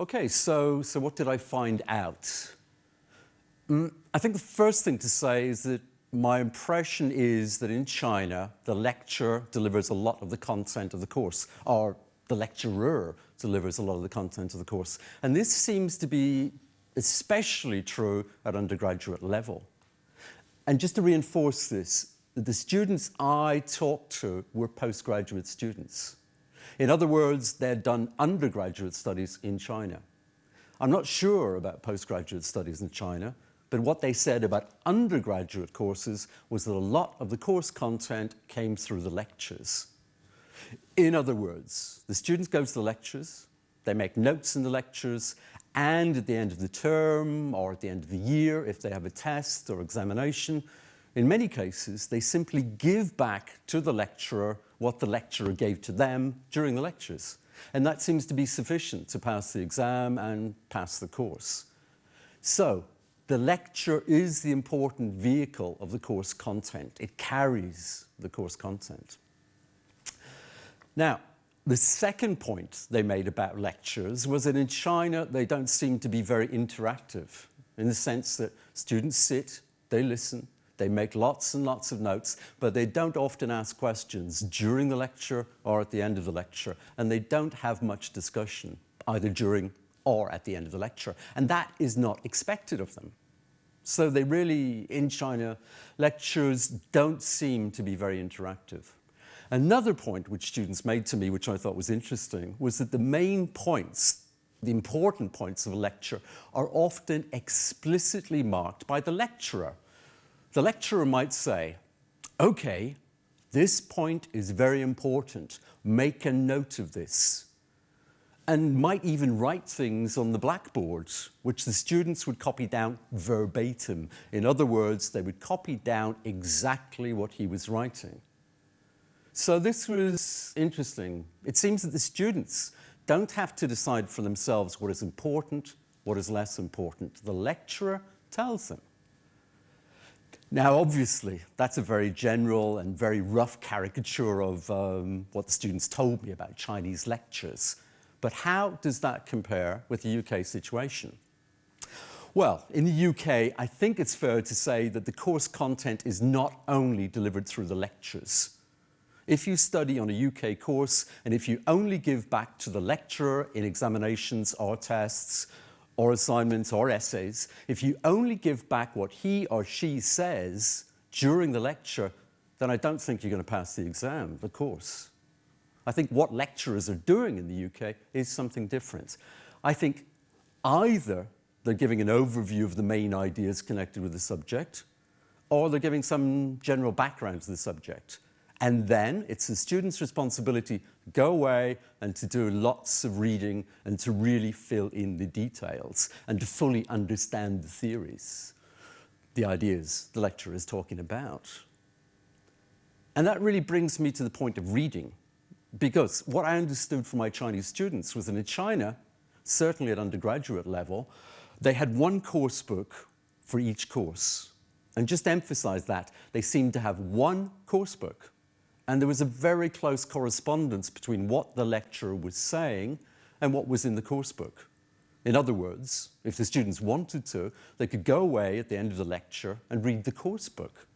Okay, so what did I find out? I think the first thing to say is that my impression is that in China, the lecturer delivers a lot of the content of the course, or the lecturer delivers a lot of the content of the course. And this seems to be especially true at undergraduate level. And just to reinforce this, the students I talked to were postgraduate students. In other words, they'd done undergraduate studies in China. I'm not sure about postgraduate studies in China, but what they said about undergraduate courses was that a lot of the course content came through the lectures. In other words, the students go to the lectures, they make notes in the lectures, and at the end of the term or at the end of the year, if they have a test or examination, in many cases, they simply give back to the lecturer what the lecturer gave to them during the lectures. And that seems to be sufficient to pass the exam and pass the course. So, the lecture is the important vehicle of the course content. It carries the course content. Now, the second point they made about lectures was that in China, they don't seem to be very interactive, in the sense that students sit, they listen, they make lots and lots of notes, but they don't often ask questions during the lecture or at the end of the lecture, and they don't have much discussion, either during or at the end of the lecture. And that is not expected of them. So they really, in China, lectures don't seem to be very interactive. Another point which students made to me, which I thought was interesting, was that the main points, the important points of a lecture, are often explicitly marked by the lecturer. The lecturer might say, okay, this point is very important, make a note of this, and might even write things on the blackboard, which the students would copy down verbatim. In other words, they would copy down exactly what he was writing. So this was interesting. It seems that the students don't have to decide for themselves what is important, what is less important. The lecturer tells them. Now, obviously, that's a very general and very rough caricature of what the students told me about Chinese lectures. But how does that compare with the UK situation? Well, in the UK, I think it's fair to say that the course content is not only delivered through the lectures. If you study on a UK course, and if you only give back to the lecturer in examinations or tests or assignments or essays, if you only give back what he or she says during the lecture, then I don't think you're going to pass the exam, the course. I think what lecturers are doing in the UK is something different. I think either they're giving an overview of the main ideas connected with the subject, or they're giving some general background to the subject. And then it's the student's responsibility to go away and to do lots of reading and to really fill in the details and to fully understand the theories, the ideas the lecturer is talking about. And that really brings me to the point of reading, because what I understood from my Chinese students was that in China, certainly at undergraduate level, they had one course book for each course. And just to emphasize that, they seemed to have one course book. And there was a very close correspondence between what the lecturer was saying and what was in the course book. In other words, if the students wanted to, they could go away at the end of the lecture and read the course book.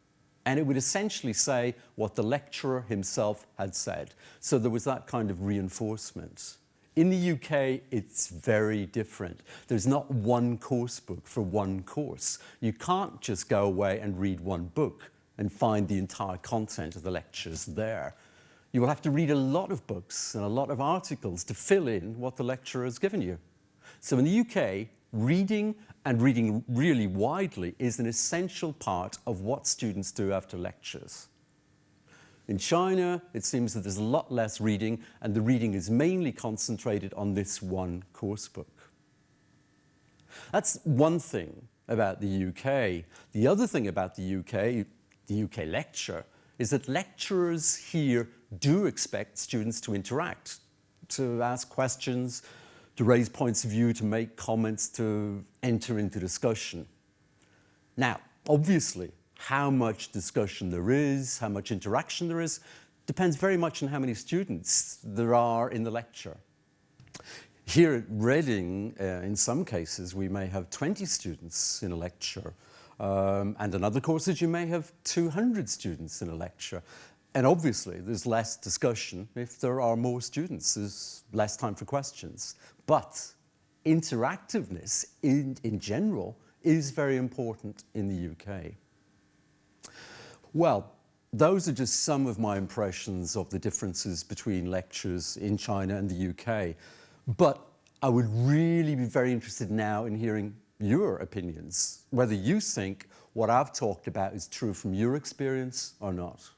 And it would essentially say what the lecturer himself had said. So there was that kind of reinforcement. In the UK, it's very different. There's not one course book for one course. You can't just go away and read one book and find the entire content of the lectures there. You will have to read a lot of books and a lot of articles to fill in what the lecturer has given you. So in the UK, reading and reading really widely is an essential part of what students do after lectures. In China, it seems that there's a lot less reading, and the reading is mainly concentrated on this one course book. That's one thing about the UK. The other thing about the UK lecture, is that lecturers here do expect students to interact, to ask questions, to raise points of view, to make comments, to enter into discussion. Now, obviously, how much discussion there is, how much interaction there is, depends very much on how many students there are in the lecture. Here at Reading, in some cases, we may have 20 students in a lecture. And in other courses, you may have 200 students in a lecture. And obviously, there's less discussion if there are more students. There's less time for questions. But interactiveness, in general, is very important in the UK. Well, those are just some of my impressions of the differences between lectures in China and the UK. But I would really be very interested now in hearing your opinions, whether you think what I've talked about is true from your experience or not.